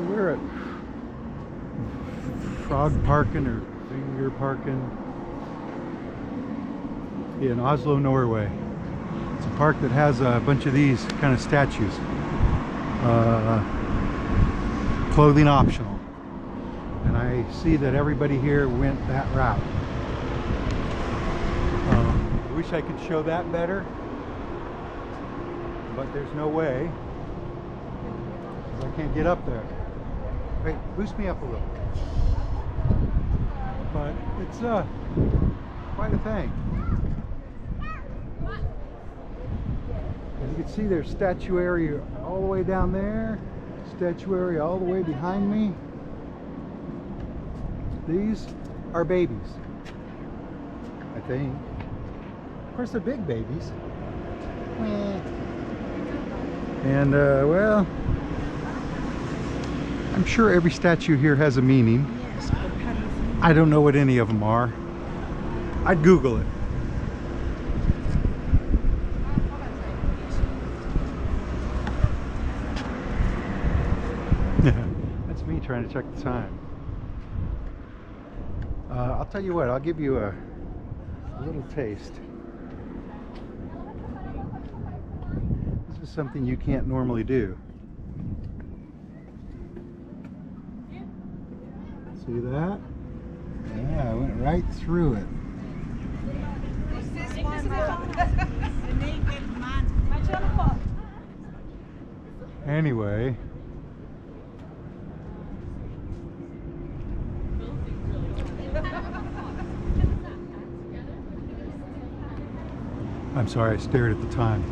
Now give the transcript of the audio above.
So we're at Frog Parking or Finger Parking in Oslo, Norway. It's a park that has a bunch of these kind of statues. Clothing optional. And I see that everybody here went that route. I wish I could show that better, but there's no way, because I can't get up there. Wait, boost me up a little. But it's quite a thing. As you can see, there's statuary all the way down there, statuary all the way behind me. These are babies, I think. Of course, they're big babies. And well, I'm sure every statue here has a meaning. I don't know what any of them are. I'd Google it. That's me trying to check the time. I'll tell you what, I'll give you a little taste. This is something you can't normally do. See that? Yeah, I went right through it. Anyway. I'm sorry, I stared at the time.